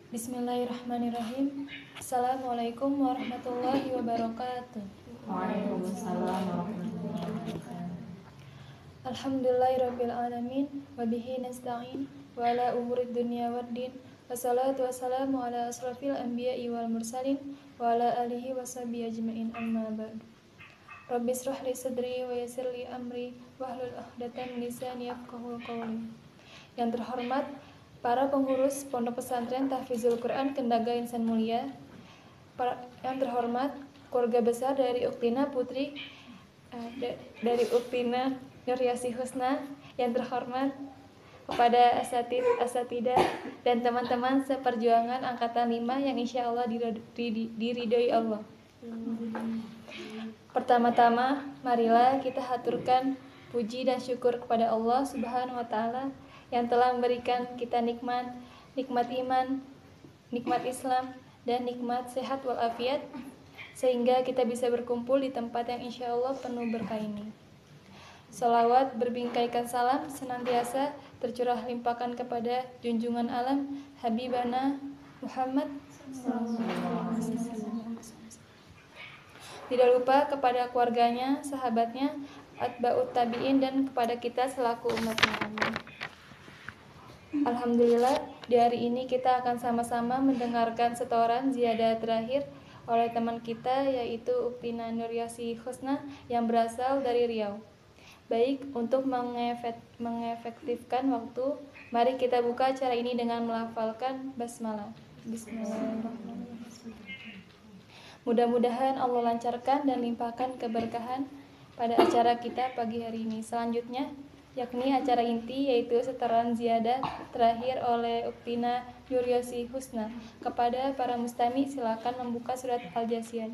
Bismillahirrahmanirrahim. Assalamualaikum warahmatullahi wabarakatuh. Waalaikumsalam warahmatullahi wabarakatuh. Alhamdulillahirabbil alamin wa bihi nasta'in wa ala umuri dunya waddin. Wassalatu wassalamu ala asrafil anbiya'i wal mursalin wa ala alihi washabihi ajmain, amma ba'du. Rabbi israh li sadri wa yassir li amri wahlul 'uqdatam min lisani yafqahu qawli. Yang terhormat para pengurus Pondok Pesantren Tahfizul Quran Kendaga Insan Mulia, yang terhormat keluarga besar dari Uktina Putri dari Uktina Nuryasih Husna, yang terhormat kepada asatidah dan teman-teman seperjuangan angkatan 5 yang insya Allah diridhoi Allah. Pertama-tama, marilah kita haturkan puji dan syukur kepada Allah Subhanahu wa Ta'ala yang telah memberikan kita nikmat iman, nikmat Islam, dan nikmat sehat walafiat, sehingga kita bisa berkumpul di tempat yang insya Allah penuh berkah ini. Salawat berbingkaikan salam senantiasa tercurah limpahkan kepada junjungan alam Habibana Muhammad, tidak lupa kepada keluarganya, sahabatnya, atba'ut tabi'in, dan kepada kita selaku umatnya. Amin. Alhamdulillah, di hari ini kita akan sama-sama mendengarkan setoran ziyadah terakhir oleh teman kita, yaitu Uktina Nuryasih Husna yang berasal dari Riau. Baik, untuk mengefektifkan waktu, mari kita buka acara ini dengan melafalkan basmalah. Bismillahirrahmanirrahim. Mudah-mudahan Allah lancarkan dan limpahkan keberkahan pada acara kita pagi hari ini. Selanjutnya, yakni acara inti, yaitu setoran ziyadah terakhir oleh Uktina Nuryasih Husna. Kepada para mustami, silakan membuka surat Al-Jasiyah.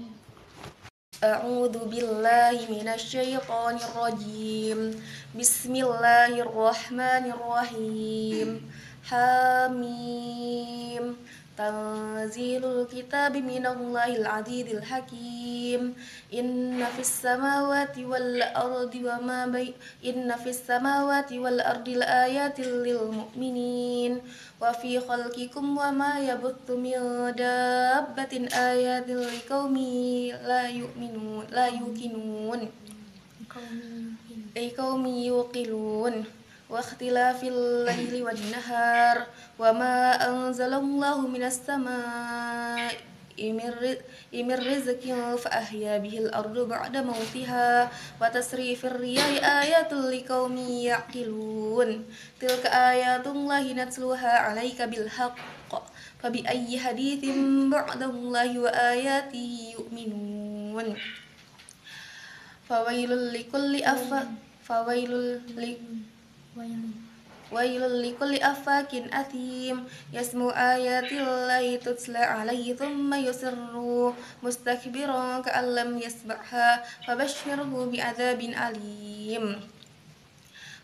A'udzu billahi minasyaitonir rajim. Bismillahirrahmanirrahim. Hamim. Tanzilul kitabi minallahil azizil hakim. Inna fis samawati wal ardi laayatil lil mu'minin. Wa fi khalqikum wa ma yabuthu min dabbatin ayatil liqaumin la yuqinun wa ikhtilafil laili wan nahar wa ma anzalallahu minas samaa'i min rizqin fa ahya bihil ardu ba'da mautiha wa tasrifir riyahi ayatul liqaumin yaqilun. Tilka ayatullahi natluha 'alaika bil haqq fa bi ayyi haditsin ba'dallahi wa ayatihi yu'minun. Fawailul likulli affakin athim yasmu ayatillahi tutla alaihi thumma yusirru mustakbiran ka'an lam yasma'ha fabashshirhu bi'adzabin alim.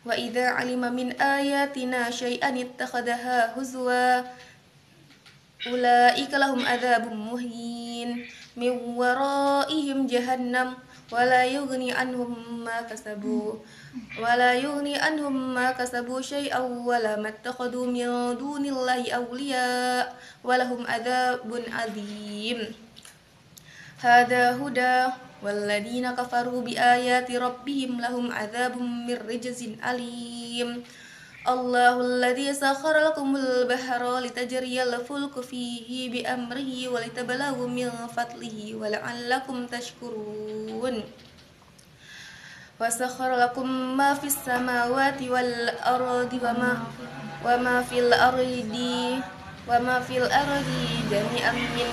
Wa idza 'alima min ayatina syai'an ittakhadhaha huzwa ulaika lahum adzabun muhin min waraihim jahannam wala yughni anhum ma kasabu syai'an wala mattakhadhu min dunillahi awliya walahum adzabun adzim. Hadza huda walladina kafaru biayati rabbihim lahum adzabun min rijzin alim. Allahul ladzi sakhkhara lakumul bahra litajriyal fulku fihi bi amrihi wa litablagu min fadlihi wa la'allakum tashkurun. Wa sakhkhara lakum ma fis samawati wal ardi wa ma fil ardi jami'an min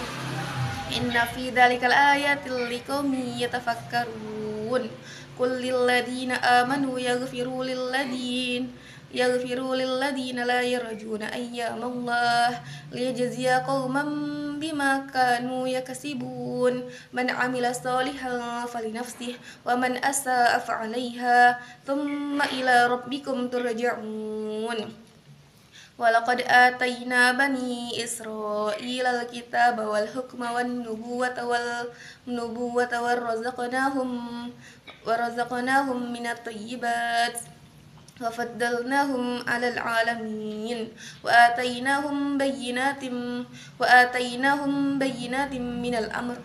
inna fi dzalikal ayatil liqaumin yatafakkarun. Qul lil ladzina amanu yaghfiru lil ladzina la yarjuna ayyamallah liyajziya qauman bima kanu yakasibun. Man amila shalihan falinafsihi wa man asaa fa'alaiha thumma ila rabbikum turja'un. Walaqad atayna bani Israila al-kitaba wal hukma wan nubuwata wa razaqnahum minat thayyibat وفضلناهم على العالمين وآتيناهم بينات من الأمر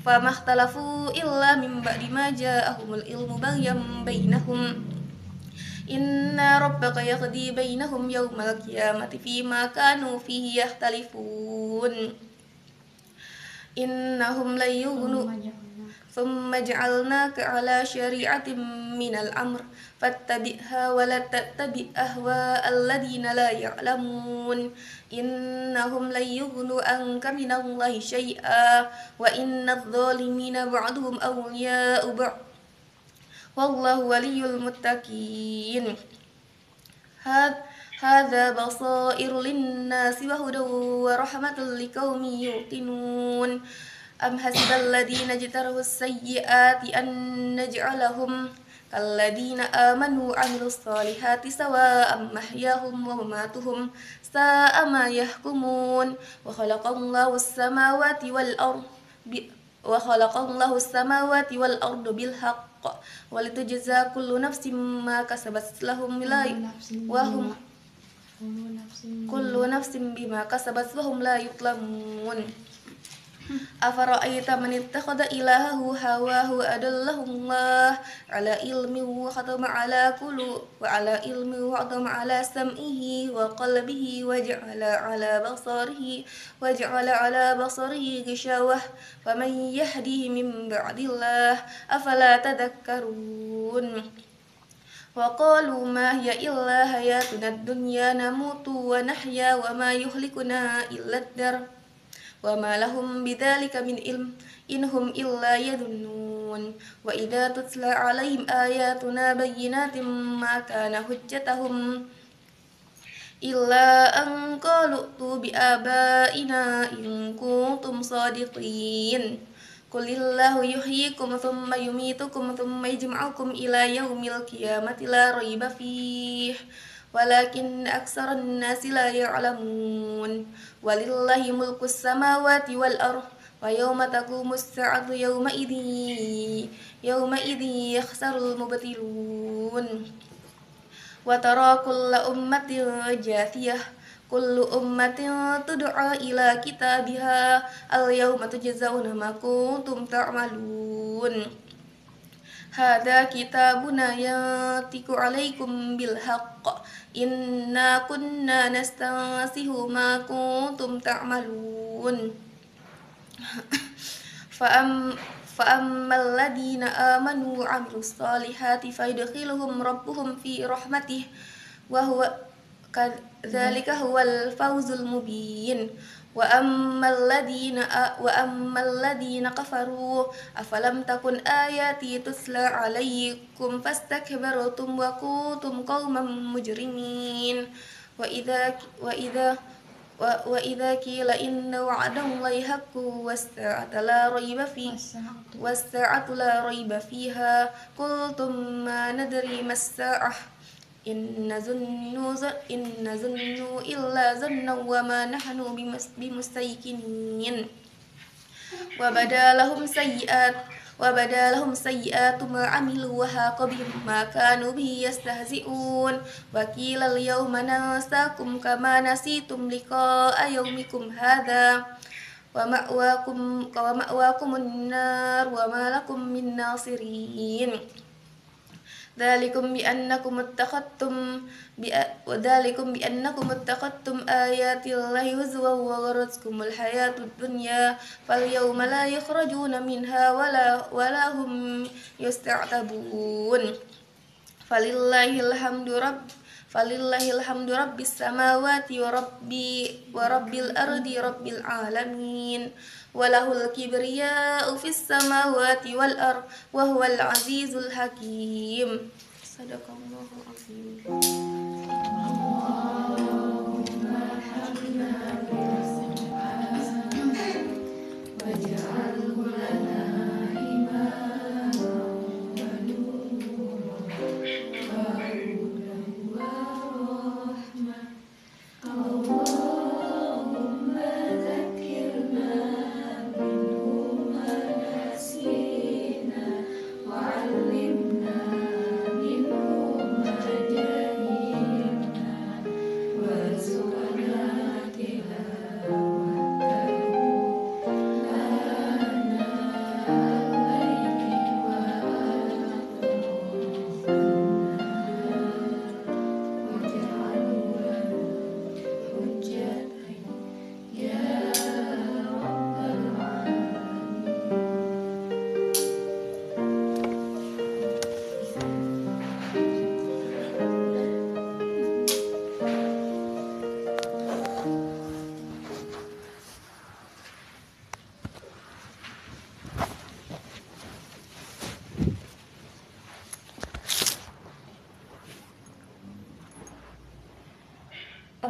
فما اختلفوا إلا من بعد ما جاءهم العلم بغيا بينهم إن ربك يقضي بينهم يوم القيامة فيما كانوا فيه يختلفون إنهم لن يغنوا ثم جعلناك على شريعة من الأمر فاتبعها ولا تتبع أهواء الذين لا يعلمون إنهم لن يغنوا عنك من الله شيئا وإن الظالمين بعضهم أولياء بعض والله ولي المتقين هذا بصائر للناس وهدى ورحمة لقوم يوقنون أم حسب الذين اجترحوا السيئات أن نجعلهم كالذين آمنوا وعملوا الصالحات سواء محياهم ومماتهم ساء ما يحكمون وخلق الله السماوات والأرض بالحق ولتجزى كل نفس ما كسبت بما كسبت وهم لا يظلمون أفرأيت من اتخذ إلهه هواه أضله الله على علم وختم على سمعه وقلبه وجعل على بصره غشاوة فمن يهديه من بعد الله أفلا تذكرون وقالوا ما هي إلا حياتنا الدنيا نموت ونحيا وما يهلكنا إلا الدهر وما لهم بذلك من علم إن هم إلا يظنون وإذا تتلى عليهم آياتنا بينات ما كان حجتهم إلا أن قالوا ائتوا بآبائنا إن كنتم صادقين قل الله يحييكم ثم يميتكم ثم يجمعكم إلى يوم القيامة لا ريب فيه ولكن أكثر الناس لا يعلمون ولله ملك السماوات والأرض ويوم تقوم الساعة يومئذ يخسر المبطلون وترى كل أمة جاثية كل أمة تدعى إلى كتابها اليوم تجزون ما كنتم تعملون هذا كتابنا ينطق عليكم بالحق إنا كنا نستنسخ ما كنتم تعملون فأما الذين آمنوا وعملوا الصالحات فيدخلهم ربهم في رحمته ذلك هو الفوز المبين وأما الذين كفروا أفلم تكن آياتي تتلى عليكم فاستكبرتم وكنتم قوما مجرمين وإذا قيل إن وعد الله حق والساعة لا ريب فيها قلتم ما ندري ما الساعة إن نظن إلا ظنا وما نحن بمستيقنين وبدا لهم سيئات ما عملوا وحاق بهم ما كانوا به يستهزئون وقيل اليوم ننساكم كما نسيتم لقاء يومكم هذا ومأواكم النار وما لكم من ناصرين ذلكم بأنكم اتخذتم آيات الله هزوا وغرتكم الحياة الدنيا فاليوم لا يخرجون منها ولا هم يستعتبون فلله الحمد رب السماوات ورب الأرض رب العالمين وله الكبرياء في السماوات والأرض وهو العزيز الحكيم صدق الله العظيم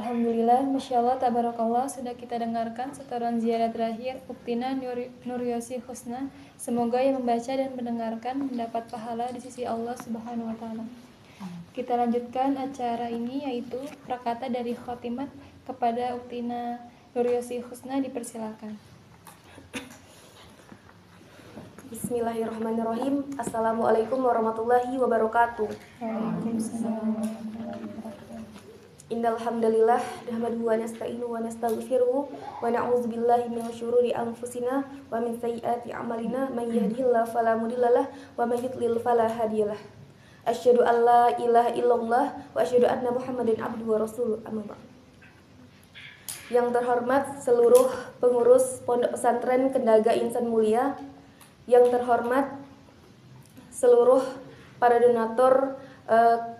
Alhamdulillah, Masya Allah, Tabarakallah, sudah kita dengarkan setoran ziarah terakhir Uktina Nuryosi Husna. Semoga yang membaca dan mendengarkan mendapat pahala di sisi Allah Subhanahu wa Ta'ala. Kita lanjutkan acara ini, yaitu prakata dari khotimat kepada Uktina Nuryosi Husna, dipersilakan. Bismillahirrahmanirrahim. Assalamualaikum warahmatullahi wabarakatuh. Waalaikumsalam. Innal hamdalillah nahmaduhu wa nasta'inuhu wa nastaghfiruhu wa na'udzu billahi min syururi anfusina wa min sayyiati a'malina may yahdihillahu fala mudhillalah wa may yudlil fala hadiyalah. Asyhadu an la ilaha illallah wa asyhadu anna Muhammadan abduhu wa rasuluh. Amma ba'd. Yang terhormat seluruh pengurus Pondok Pesantren Kendaga Insan Mulia, yang terhormat seluruh para donatur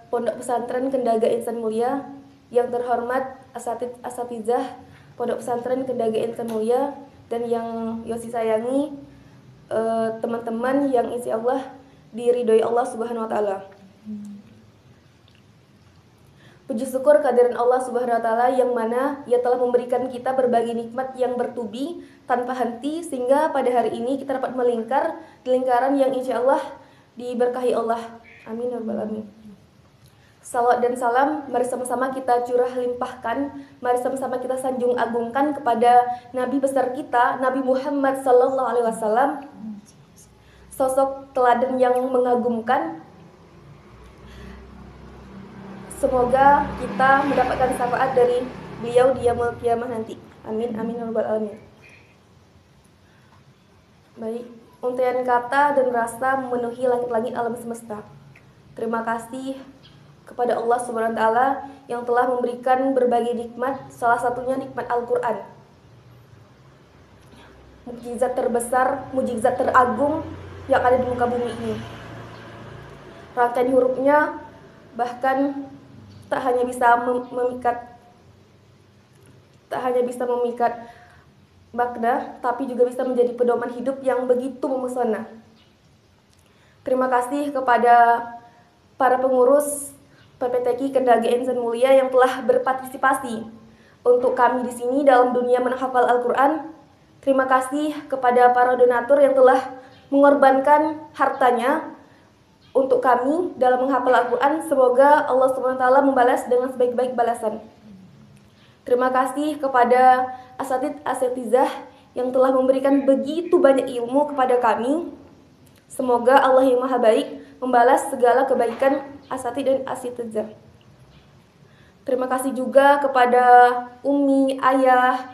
Pondok Pesantren Kendaga Insan Mulia, yang terhormat asatizah Pondok Pesantren Kendaga Insan Mulia, dan yang Yosi sayangi, teman-teman yang insya Allah diridhoi Allah Subhanahu wa Ta'ala. Puji syukur kehadiran Allah Subhanahu wa Ta'ala yang mana Ia telah memberikan kita berbagai nikmat yang bertubi tanpa henti, sehingga pada hari ini kita dapat melingkar di lingkaran yang insya Allah diberkahi Allah. Amin ya rabbal alamin. Salawat dan salam mari sama-sama kita curah limpahkan, mari sama-sama kita sanjung agungkan kepada Nabi besar kita, Nabi Muhammad sallallahu alaihi wasallam, sosok teladan yang mengagumkan. Semoga kita mendapatkan syafaat dari beliau di yaumul qiyamah nanti. Amin amin ya rabbal alamin. Baik, untaian kata dan rasa memenuhi langit-langit alam semesta. Terima kasih kepada Allah Subhanahu wa Ta'ala yang telah memberikan berbagai nikmat, salah satunya nikmat Al-Quran. Mukjizat terbesar, mukjizat teragung yang ada di muka bumi ini. Rangkaian hurufnya bahkan tak hanya bisa memikat makna, tapi juga bisa menjadi pedoman hidup yang begitu memesona. Terima kasih kepada para pengurus PPTQ Kendaga Insan Mulia yang telah berpartisipasi untuk kami di sini dalam dunia menghafal Al-Quran. Terima kasih kepada para donatur yang telah mengorbankan hartanya untuk kami dalam menghafal Al-Quran. Semoga Allah SWT membalas dengan sebaik-baik balasan. Terima kasih kepada asatizah yang telah memberikan begitu banyak ilmu kepada kami. Semoga Allah yang Maha Baik membalas segala kebaikan asatid dan asatizah. Terima kasih juga kepada Umi, ayah,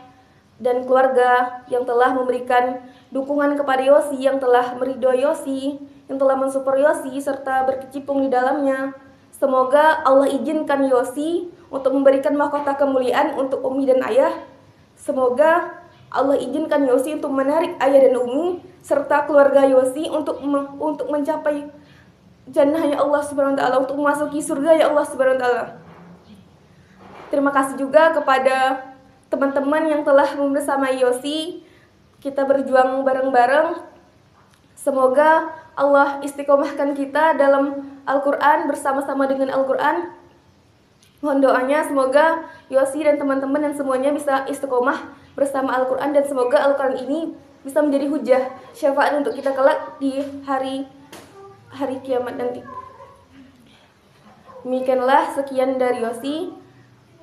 dan keluarga yang telah memberikan dukungan kepada Yosi, yang telah meridhoi Yosi, yang telah mensupport Yosi serta berkecimpung di dalamnya. Semoga Allah izinkan Yosi untuk memberikan mahkota kemuliaan untuk Umi dan ayah. Semoga Allah izinkan Yosi untuk menarik ayah dan Umi serta keluarga Yosi untuk mencapai jannahnya Allah Subhanahu wa Ta'ala, untuk memasuki surga ya Allah Subhanahu wa Ta'ala. Terima kasih juga kepada teman-teman yang telah membersamai Yosi. Kita berjuang bareng-bareng. Semoga Allah istiqomahkan kita dalam Al-Quran, bersama-sama dengan Al-Quran. Mohon doanya semoga Yosi dan teman-teman dan semuanya bisa istiqomah bersama Al-Quran, dan semoga Al-Quran ini bisa menjadi hujah syafaat untuk kita kelak di hari kiamat nanti. Demikianlah sekian dari Yosi.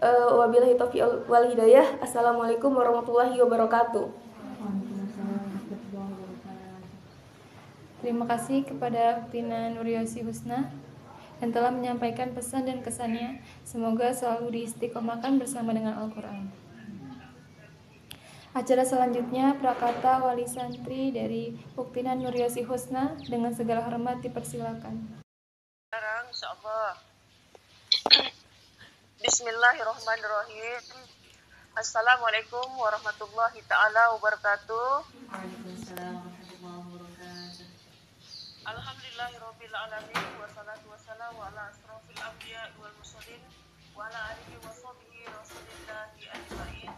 Wabillahi taufiq wal hidayah. Assalamualaikum warahmatullahi wabarakatuh. Terima kasih kepada Uktina Nuryosi Husna yang telah menyampaikan pesan dan kesannya. Semoga selalu diistiqomahkan bersama dengan Al-Quran. Acara selanjutnya prakata wali santri dari Uktina Nuryosi Husna, dengan segala hormat dipersilakan. Sekarang insyaallah. Bismillahirrahmanirrahim. Assalamualaikum warahmatullahi taala wabarakatuh. Waalaikumsalam warahmatullahi wabarakatuh. Alhamdulillahirabbil alamin, wassalatu wassalamu ala asrofil anbiya wal mursalin wa ala alihi washabihi rasulillahi ajmain.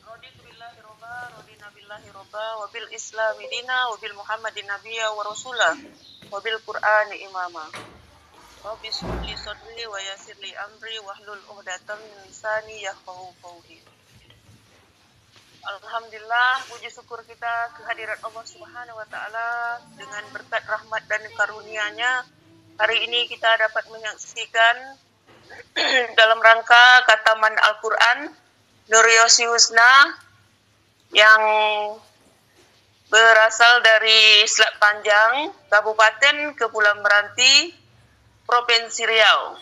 Raditu billahi robba, radina billahi robba, wa bil islami dina, wa bil muhammadin nabiyya wa rasulah, wa bil qur'ani imama. Rabbi shrah li sadri wa yassir li amri wahlul 'uqdatam min lisani yafqahu qawli. Alhamdulillah, puji syukur kita kehadirat Allah Subhanahu wa taala dengan berkat rahmat dan karunia-Nya. Hari ini kita dapat menyaksikan dalam rangka khataman Al-Qur'an Nuriyosi Husna yang berasal dari Selat Panjang, Kabupaten Kepulauan Meranti, Provinsi Riau.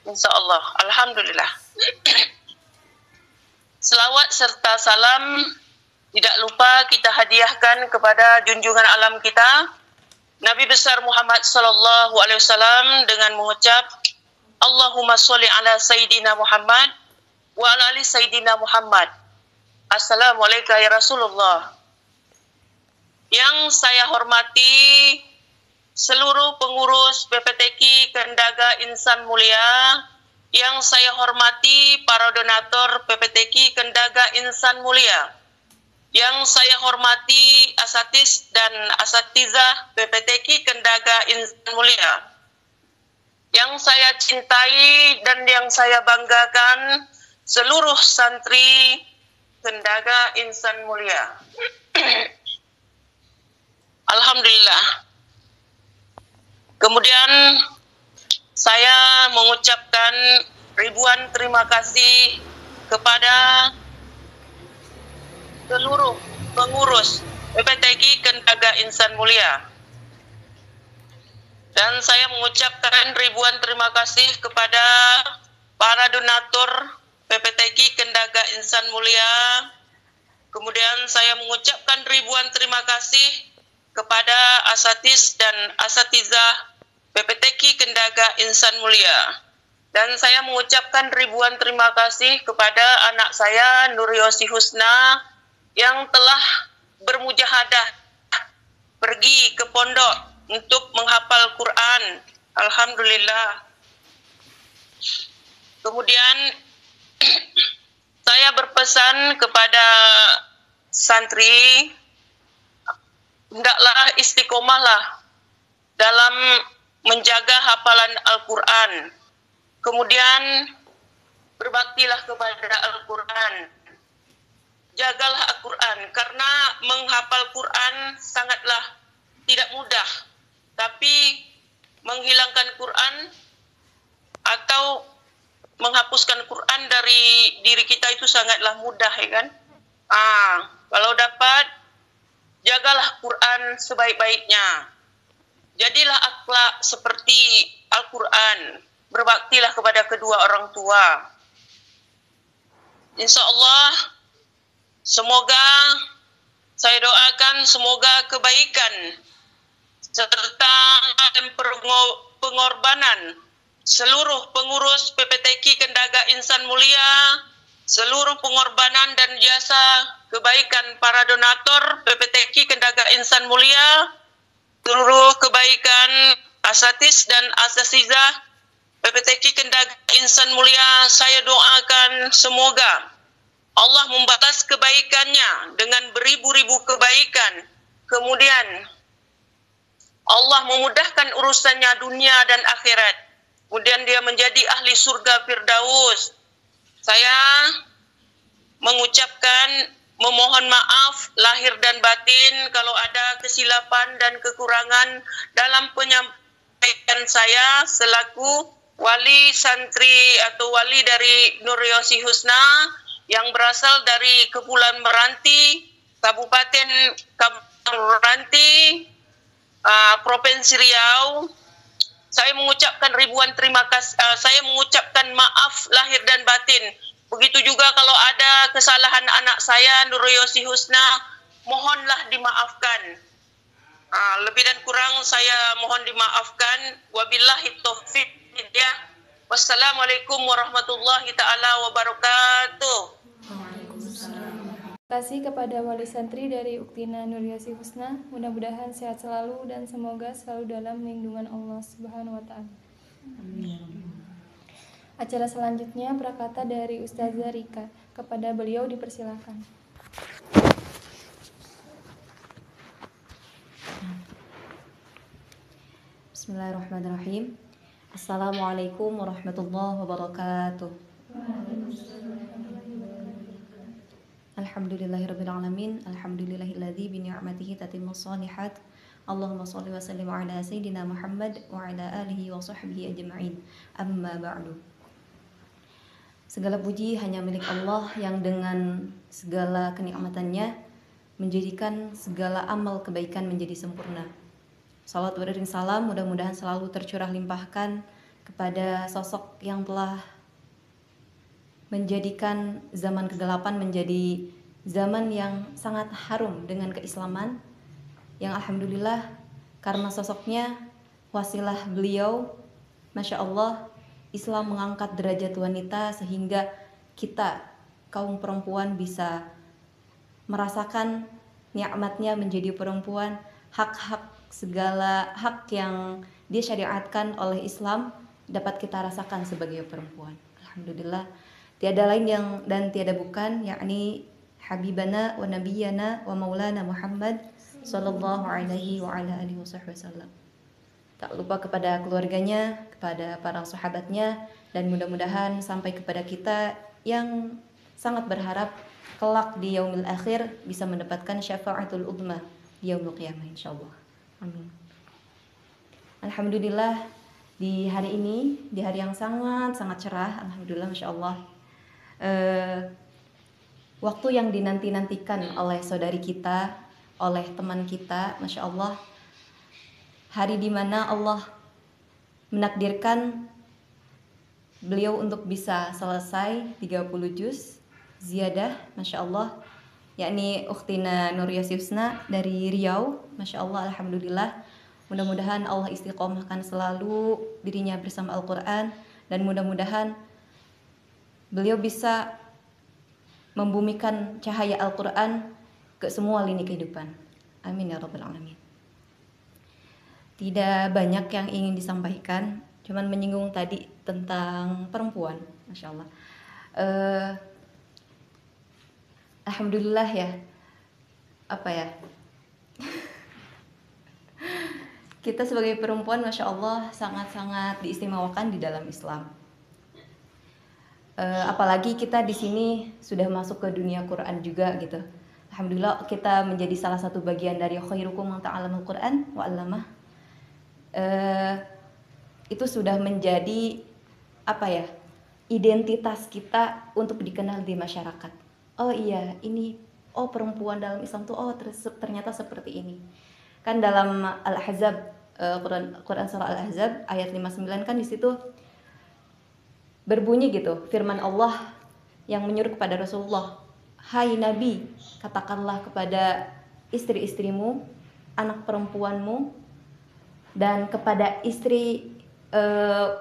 Insyaallah, alhamdulillah. Selawat serta salam tidak lupa kita hadiahkan kepada junjungan alam kita, Nabi besar Muhammad sallallahu alaihi wasallam dengan mengucap Allahumma sholli ala Sayyidina Muhammad wa ala ali Sayyidina Muhammad. Assalamualaikum ya Rasulullah. Yang saya hormati seluruh pengurus PPTQ Kendaga Insan Mulia, yang saya hormati para donatur PPTQ Kendaga Insan Mulia, yang saya hormati asatis dan asatizah PPTQ Kendaga Insan Mulia, yang saya cintai dan yang saya banggakan seluruh santri Kendaga Insan Mulia. Alhamdulillah. Kemudian saya mengucapkan ribuan terima kasih kepada seluruh pengurus PPTQ Kendaga Insan Mulia. Dan saya mengucapkan ribuan terima kasih kepada para donatur PPTQ Kendaga Insan Mulia. Kemudian saya mengucapkan ribuan terima kasih kepada asatis dan asatizah PPTQ Kendaga Insan Mulia. Dan saya mengucapkan ribuan terima kasih kepada anak saya Nuriyosi Husna yang telah bermujahadah pergi ke pondok untuk menghafal Quran. Alhamdulillah. Kemudian saya berpesan kepada santri, hendaklah istiqomahlah dalam menjaga hafalan Al-Quran. Kemudian berbaktilah kepada Al-Quran. Jagalah Al-Quran, karena menghafal Quran sangatlah tidak mudah. Tapi menghilangkan Quran atau menghapuskan Quran dari diri kita itu sangatlah mudah, ya kan? Kalau dapat, jagalah Quran sebaik-baiknya. Jadilah akhlak seperti Al-Quran. Berbaktilah kepada kedua orang tua. InsyaAllah, semoga saya doakan semoga kebaikan serta pengorbanan seluruh pengurus PPTQ Kendaga Insan Mulia, seluruh pengorbanan dan jasa kebaikan para donatur PPTQ Kendaga Insan Mulia, seluruh kebaikan asatis dan asatizah PPTQ Kendaga Insan Mulia, saya doakan semoga Allah membalas kebaikannya dengan beribu-ribu kebaikan. Kemudian Allah memudahkan urusannya dunia dan akhirat. Kemudian dia menjadi ahli surga Firdaus. Saya mengucapkan memohon maaf lahir dan batin kalau ada kesilapan dan kekurangan dalam penyampaian saya selaku wali santri atau wali dari Nuriyosi Husna yang berasal dari Kepulauan Meranti, Kabupaten Meranti, Provinsi Riau. Saya mengucapkan ribuan terima kasih. Saya mengucapkan maaf lahir dan batin. Begitu juga kalau ada kesalahan anak saya Nuriyosi Husna, mohonlah dimaafkan. Lebih dan kurang saya mohon dimaafkan. Wabillahi taufiq hidayah. Wassalamualaikum warahmatullahi taala wabarakatuh. Terima kasih kepada wali santri dari Uktina Nuriyosi Husna. Mudah-mudahan sehat selalu dan semoga selalu dalam lindungan Allah Subhanahu wa taala. Acara selanjutnya prakata dari Ustazah Rika. Kepada beliau dipersilakan. Bismillahirrahmanirrahim. Assalamualaikum warahmatullahi wabarakatuh. Alhamdulillahirabbil alamin. Alhamdulillahilladzi bi ni'matihi tatimmus shalihat. Allahumma shalli wa sallim ala sayyidina Muhammad wa ala alihi wa sahbihi ajma'in. Amma ba'du. Segala puji hanya milik Allah yang dengan segala kenikmatannya menjadikan segala amal kebaikan menjadi sempurna. Salawat beriring salam mudah-mudahan selalu tercurah limpahkan kepada sosok yang telah menjadikan zaman kegelapan menjadi zaman yang sangat harum dengan keislaman, yang alhamdulillah karena sosoknya, wasilah beliau, Masya Allah, Islam mengangkat derajat wanita sehingga kita kaum perempuan bisa merasakan nikmatnya menjadi perempuan, hak-hak segala hak yang disyariatkan oleh Islam dapat kita rasakan sebagai perempuan. Alhamdulillah, tiada lain yang dan tiada bukan yakni habibana wa nabiyana wa maulana Muhammad sallallahu alaihi wa ala alihi wasallam. Tak lupa kepada keluarganya, kepada para sahabatnya, dan mudah-mudahan sampai kepada kita yang sangat berharap kelak di yaumil akhir bisa mendapatkan syafaatul uzma di yaumul qiyamah insyaallah. Amin. Alhamdulillah di hari ini, di hari yang sangat cerah, alhamdulillah, Masya Allah, waktu yang dinanti-nantikan oleh saudari kita, oleh teman kita, Masya Allah, hari dimana Allah menakdirkan beliau untuk bisa selesai 30 juz ziyadah, Masya Allah, yakni Ukhtina Nur Yasifsna dari Riau, Masya Allah, alhamdulillah. Mudah-mudahan Allah istiqomahkan selalu dirinya bersama Al-Quran, dan mudah-mudahan beliau bisa membumikan cahaya Al-Quran ke semua lini kehidupan. Amin ya rabbal alamin. Tidak banyak yang ingin disampaikan, cuman menyinggung tadi tentang perempuan, Masya Allah. Alhamdulillah ya, kita sebagai perempuan, Masya Allah, sangat-sangat diistimewakan di dalam Islam. Apalagi kita di sini sudah masuk ke dunia Quran juga gitu. Alhamdulillah kita menjadi salah satu bagian dari khairukum man ta'allamul Quran wa 'allamah. Itu sudah menjadi identitas kita untuk dikenal di masyarakat. Oh iya, ini perempuan dalam Islam tuh ternyata seperti ini. Kan dalam Al-Ahzab, Quran surah Al-Ahzab ayat 59 kan di situ berbunyi gitu, firman Allah yang menyuruh kepada Rasulullah, "Hai Nabi, katakanlah kepada istri-istrimu, anak perempuanmu, dan kepada istri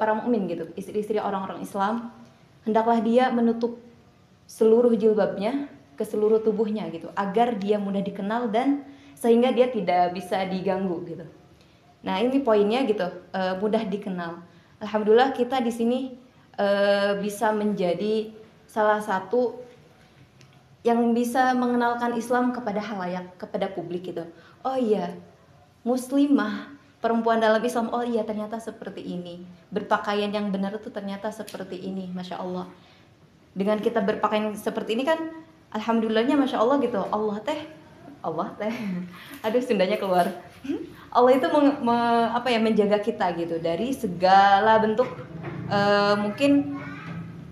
para mukmin gitu, istri-istri orang-orang Islam, hendaklah dia menutup seluruh jilbabnya ke seluruh tubuhnya gitu, agar dia mudah dikenal dan sehingga dia tidak bisa diganggu gitu." Nah ini poinnya gitu, mudah dikenal. Alhamdulillah kita di sini bisa menjadi salah satu yang bisa mengenalkan Islam kepada halayak, kepada publik gitu. Oh iya, muslimah, perempuan dalam Islam, oh iya ternyata seperti ini. Berpakaian yang benar itu ternyata seperti ini, Masya Allah. Dengan kita berpakaian seperti ini kan, alhamdulillahnya Masya Allah gitu. Allah teh, aduh Sundanya keluar. Allah itu menjaga kita gitu dari segala bentuk, mungkin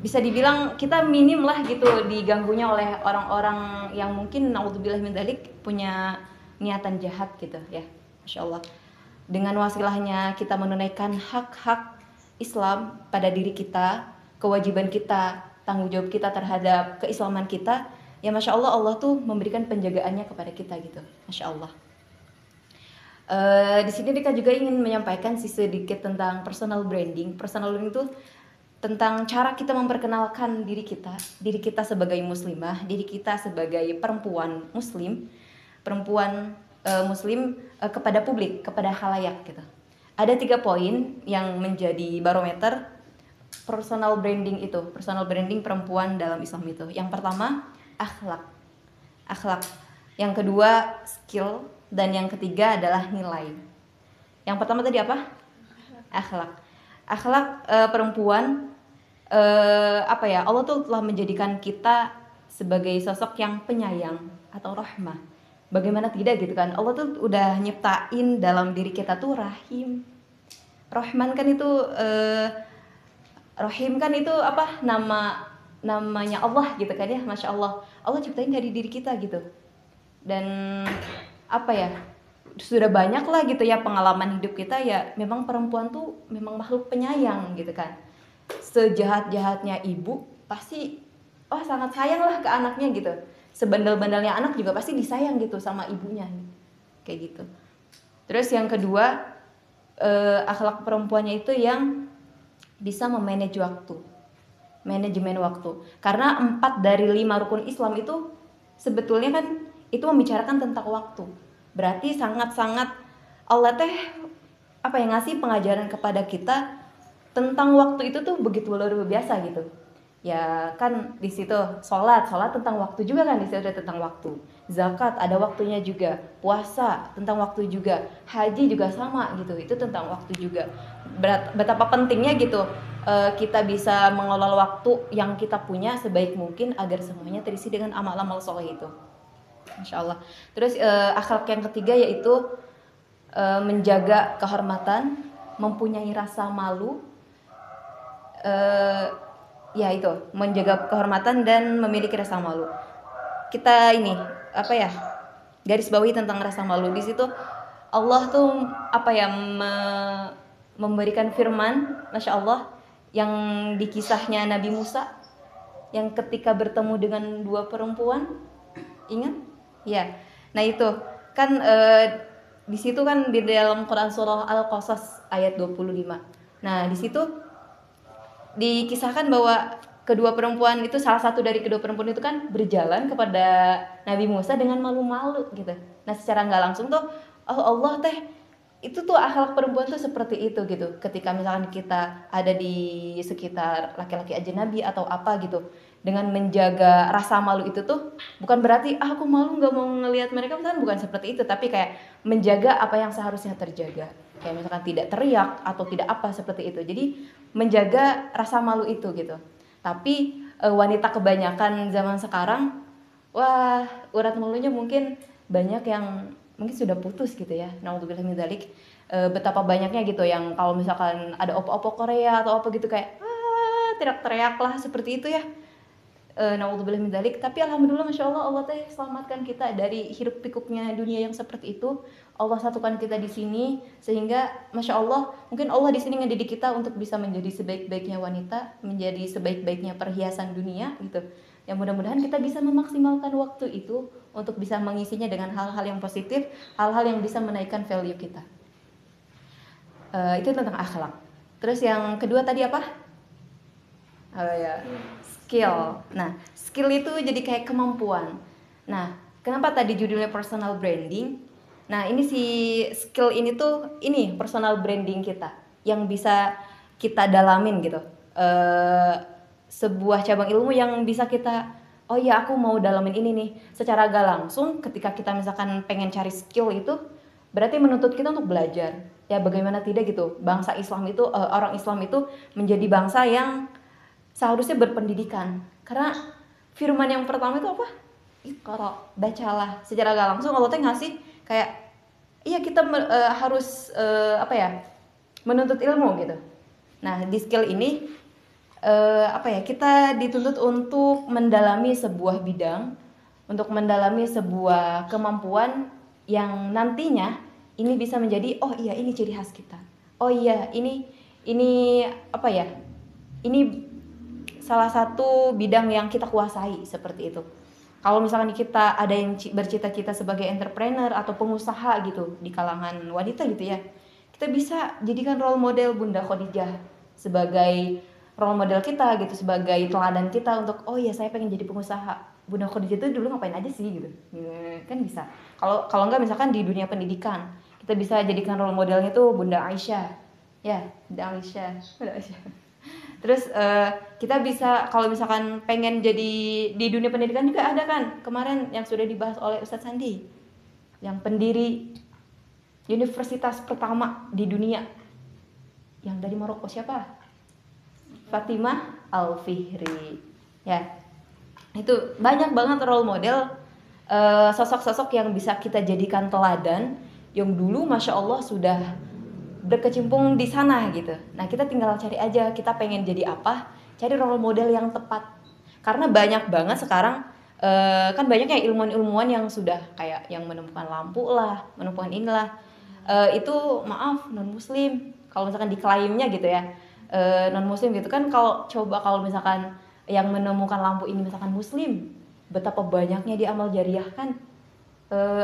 bisa dibilang kita minim lah gitu diganggunya oleh orang-orang yang mungkin naudzubillah min dzalik punya niatan jahat gitu ya. Masya Allah, dengan wasilahnya kita menunaikan hak-hak Islam pada diri kita, kewajiban kita, tanggung jawab kita terhadap keislaman kita, ya Masya Allah, Allah tuh memberikan penjagaannya kepada kita gitu, Masya Allah. Di sini Dika juga ingin menyampaikan sedikit tentang personal branding. Personal branding itu tentang cara kita memperkenalkan diri kita sebagai muslimah, diri kita sebagai perempuan muslim, muslim kepada publik, kepada khalayak gitu. Ada 3 poin yang menjadi barometer personal branding itu, personal branding perempuan dalam Islam itu. Yang pertama, akhlak. Yang kedua, skill, dan yang ketiga adalah nilai. Yang pertama tadi apa? Akhlak. akhlak perempuan, apa ya, Allah tuh telah menjadikan kita sebagai sosok yang penyayang atau rahmah. Bagaimana tidak gitu kan, Allah tuh udah nyiptain dalam diri kita tuh rahim. Rahman kan itu rahim kan itu apa, namanya Allah gitu kan ya. Masya Allah, Allah ciptain dari diri kita gitu. Dan apa ya, sudah banyak lah gitu ya pengalaman hidup kita ya, memang perempuan tuh memang makhluk penyayang gitu kan. Sejahat-jahatnya ibu pasti sangat sayang lah ke anaknya gitu. Sebandel-bandelnya anak juga pasti disayang gitu sama ibunya, kayak gitu. Terus yang kedua, akhlak perempuannya itu yang bisa memanage waktu, manajemen waktu. Karena 4 dari 5 rukun Islam itu sebetulnya kan itu membicarakan tentang waktu. Berarti sangat-sangat Allah teh apa yang ngasih pengajaran kepada kita tentang waktu itu tuh begitu luar biasa gitu. Ya kan di situ sholat tentang waktu juga kan, di situ ada tentang waktu. Zakat ada waktunya juga, puasa tentang waktu juga, haji juga sama gitu, itu tentang waktu juga. Betapa pentingnya gitu kita bisa mengelola waktu yang kita punya sebaik mungkin agar semuanya terisi dengan amal-amal soleh itu, insya Allah. Terus akhlak yang ketiga yaitu menjaga kehormatan, mempunyai rasa malu. Ya itu, menjaga kehormatan dan memiliki rasa malu. Kita ini apa ya, garis bawahi tentang rasa malu. Di situ Allah tuh apa ya, memberikan firman, masya Allah, yang di kisahnya Nabi Musa yang ketika bertemu dengan 2 perempuan, ingat? Ya, nah itu kan di situ kan di dalam Quran surah Al-Qasas ayat 25. Nah di situ dikisahkan bahwa kedua perempuan itu, salah satu dari kedua perempuan itu kan berjalan kepada Nabi Musa dengan malu-malu gitu. Nah secara nggak langsung tuh Allah teh itu tuh akhlak perempuan tuh seperti itu gitu. Ketika misalkan kita ada di sekitar laki-laki ajnabi atau apa gitu, dengan menjaga rasa malu itu tuh bukan berarti aku malu nggak mau ngelihat mereka, misalkan bukan seperti itu, tapi kayak menjaga apa yang seharusnya terjaga. Kayak misalkan tidak teriak atau tidak apa seperti itu. Jadi menjaga rasa malu itu gitu. Tapi wanita kebanyakan zaman sekarang, wah urat malunya mungkin banyak yang mungkin sudah putus gitu ya. Naudzubillah min dzalik. Betapa banyaknya gitu yang kalau misalkan ada opo-opo Korea atau apa gitu kayak teriak-teriak lah seperti itu ya. Naudzubillah min dzalik. Tapi alhamdulillah masya Allah, Allah teh selamatkan kita dari hiruk pikuknya dunia yang seperti itu. Allah satukan kita di sini sehingga masya Allah mungkin Allah di sini ngedidik kita untuk bisa menjadi sebaik-baiknya wanita, menjadi sebaik-baiknya perhiasan dunia gitu. Yang mudah-mudahan kita bisa memaksimalkan waktu itu untuk bisa mengisinya dengan hal-hal yang positif, hal-hal yang bisa menaikkan value kita. Itu tentang akhlak. Terus yang kedua tadi apa? Skill. Nah, skill itu jadi kayak kemampuan. Nah, kenapa tadi judulnya personal branding? Nah, ini si skill ini tuh ini personal branding kita yang bisa kita dalamin gitu. Sebuah cabang ilmu yang bisa kita, oh ya aku mau dalamin ini nih. Secara gak langsung ketika kita misalkan pengen cari skill itu berarti menuntut kita untuk belajar. Ya bagaimana tidak gitu. Bangsa Islam itu, orang Islam itu menjadi bangsa yang seharusnya berpendidikan. Karena firman yang pertama itu apa? Iqra, bacalah. Secara gak langsung Allah tuh ngasih kayak iya kita harus apa ya, menuntut ilmu gitu. Nah di skill ini apa ya, kita dituntut untuk mendalami sebuah bidang, untuk mendalami sebuah kemampuan yang nantinya ini bisa menjadi oh iya ini ciri khas kita, oh iya ini apa ya, ini salah satu bidang yang kita kuasai seperti itu. Kalau misalkan kita ada yang bercita-cita sebagai entrepreneur atau pengusaha gitu di kalangan wanita gitu ya, kita bisa jadikan role model Bunda Khadijah sebagai role model kita gitu, sebagai teladan kita untuk oh ya saya pengen jadi pengusaha. Bunda Khadijah itu dulu ngapain aja sih gitu, kan bisa. Kalau enggak misalkan di dunia pendidikan kita bisa jadikan role modelnya tuh Bunda Aisyah, ya Bunda Aisyah. Terus kita bisa kalau misalkan pengen jadi di dunia pendidikan juga ada kan kemarin yang sudah dibahas oleh Ustadz Sandi, yang pendiri universitas pertama di dunia yang dari Maroko siapa? Fatimah Al-Fihri. Ya, itu banyak banget role model, sosok-sosok yang bisa kita jadikan teladan, yang dulu masya Allah sudah berkecimpung di sana gitu. Nah kita tinggal cari aja kita pengen jadi apa, cari role model yang tepat. Karena banyak banget sekarang, kan banyak ya ilmuwan-ilmuwan yang sudah kayak yang menemukan lampu lah, menemukan inilah, itu maaf non muslim kalau misalkan diklaimnya gitu ya, non muslim gitu kan. Kalau misalkan yang menemukan lampu ini misalkan muslim, betapa banyaknya dia amal jariah kan,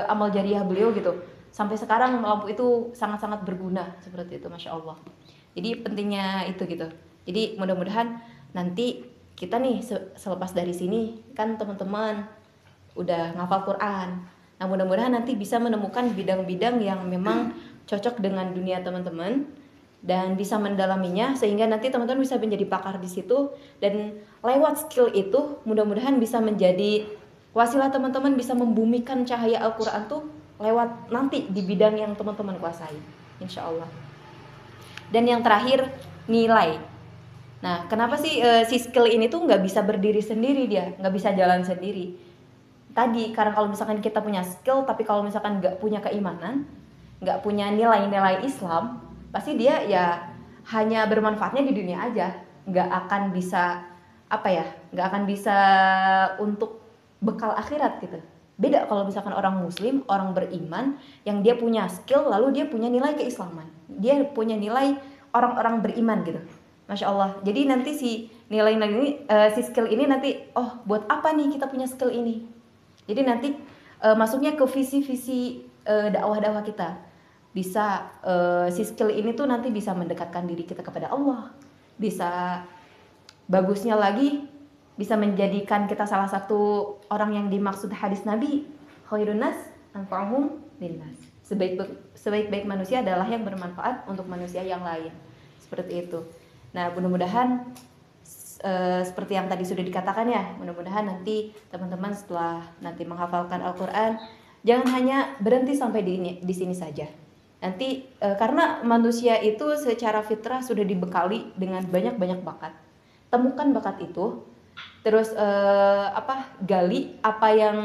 amal jariah beliau gitu. Sampai sekarang lampu itu sangat-sangat berguna seperti itu, masya Allah. Jadi pentingnya itu gitu. Jadi mudah-mudahan nanti kita nih selepas dari sini kan teman-teman udah ngafal Quran. Nah mudah-mudahan nanti bisa menemukan bidang-bidang yang memang cocok dengan dunia teman-teman dan bisa mendalaminya sehingga nanti teman-teman bisa menjadi pakar di situ, dan lewat skill itu mudah-mudahan bisa menjadi wasilah teman-teman bisa membumikan cahaya Al-Quran tuh lewat nanti di bidang yang teman-teman kuasai, insya Allah. Dan yang terakhir, nilai. Nah kenapa sih si skill ini tuh nggak bisa berdiri sendiri, dia nggak bisa jalan sendiri tadi, karena kalau misalkan kita punya skill tapi kalau misalkan nggak punya keimanan, nggak punya nilai-nilai Islam, pasti dia ya hanya bermanfaatnya di dunia aja, nggak akan bisa nggak akan bisa untuk bekal akhirat gitu. Beda kalau misalkan orang muslim, orang beriman yang dia punya skill lalu dia punya nilai keislaman, dia punya nilai orang-orang beriman gitu, masya Allah. Jadi nanti si nilai-nilai ini, si skill ini nanti, oh buat apa nih kita punya skill ini. Jadi nanti masuknya ke visi-visi dakwah-dakwah kita. Bisa si skill ini tuh nanti bisa mendekatkan diri kita kepada Allah. Bisa bagusnya lagi bisa menjadikan kita salah satu orang yang dimaksud hadis Nabi, khairun nas anfa'uhum linnas. Sebaik-baik manusia adalah yang bermanfaat untuk manusia yang lain. Seperti itu. Nah, mudah-mudahan seperti yang tadi sudah dikatakan ya, mudah-mudahan nanti teman-teman setelah nanti menghafalkan Al-Quran jangan hanya berhenti sampai di sini saja. Nanti karena manusia itu secara fitrah sudah dibekali dengan banyak bakat. Temukan bakat itu, terus gali apa yang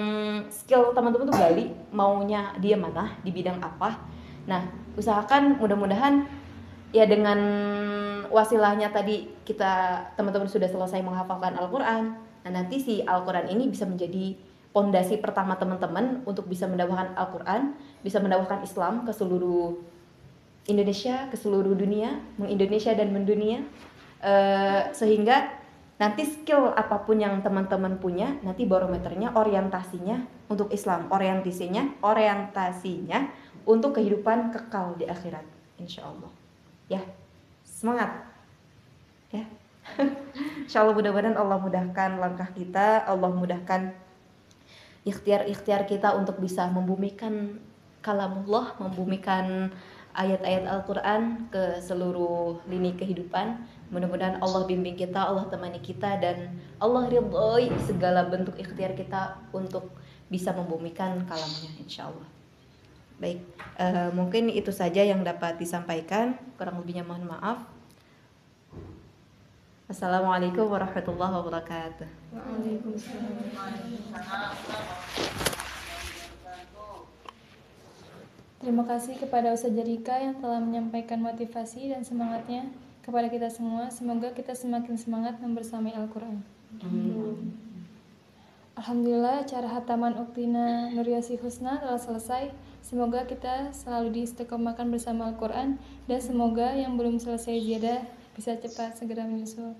skill teman-teman tuh gali, maunya dia mana di bidang apa. Nah, usahakan mudah-mudahan ya dengan wasilahnya tadi kita teman-teman sudah selesai menghafalkan Al-Quran. Nah nanti si Al-Quran ini bisa menjadi pondasi pertama teman-teman untuk bisa mendakwahkan Al-Quran, bisa mendakwahkan Islam ke seluruh Indonesia, ke seluruh dunia, mengindonesia dan mendunia, sehingga nanti skill apapun yang teman-teman punya, nanti barometernya, orientasinya untuk Islam, orientasinya untuk kehidupan kekal di akhirat, insya Allah. Ya, semangat ya. Insya Allah mudah-mudahan Allah mudahkan langkah kita, Allah mudahkan ikhtiar kita untuk bisa membumikan kalamullah, membumikan ayat-ayat Al-Quran ke seluruh lini kehidupan. Mudah-mudahan Allah bimbing kita, Allah temani kita, dan Allah ridhoi segala bentuk ikhtiar kita untuk bisa membumikan kalamnya, insya Allah. Baik, mungkin itu saja yang dapat disampaikan. Kurang lebihnya mohon maaf. Assalamualaikum warahmatullahi wabarakatuh. Terima kasih kepada Ustazah Jerika yang telah menyampaikan motivasi dan semangatnya kepada kita semua. Semoga kita semakin semangat membersamai Al-Quran. Alhamdulillah, acara hataman Uktina Nuryasi Husna telah selesai. Semoga kita selalu diistiqomahkan bersama Al-Quran, dan semoga yang belum selesai ziyadah bisa cepat segera menyusul.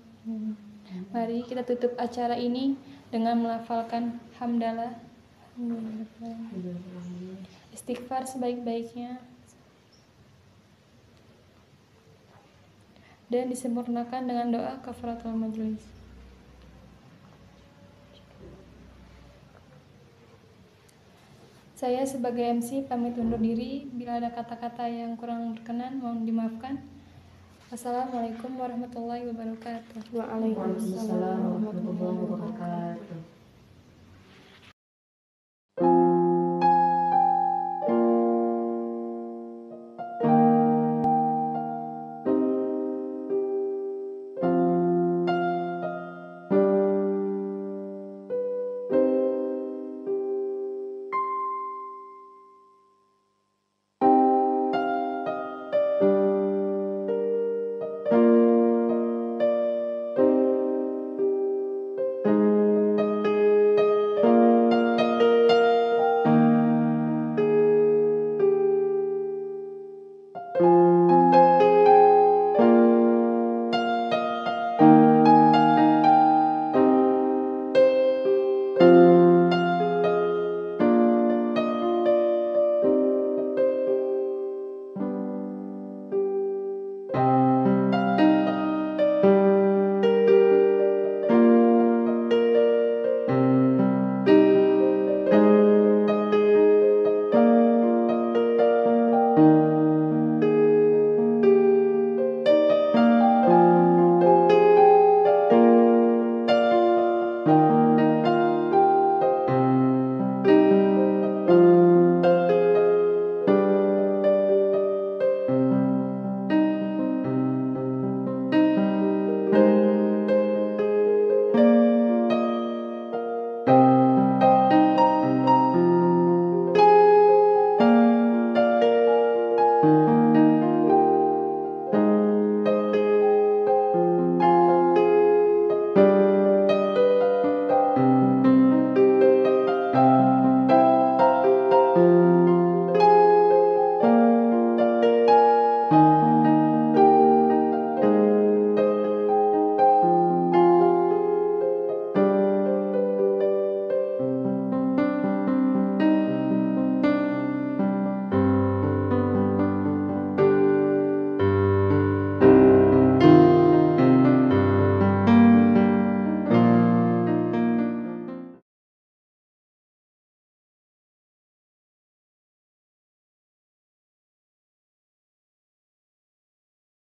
Mari kita tutup acara ini dengan melafalkan hamdalah, istighfar sebaik-baiknya, dan disempurnakan dengan doa kafaratul majelis. Saya sebagai MC pamit undur diri. Bila ada kata-kata yang kurang berkenan mohon dimaafkan. Wassalamualaikum warahmatullahi wabarakatuh. Waalaikumsalam warahmatullahi wabarakatuh. Wabarakatuh.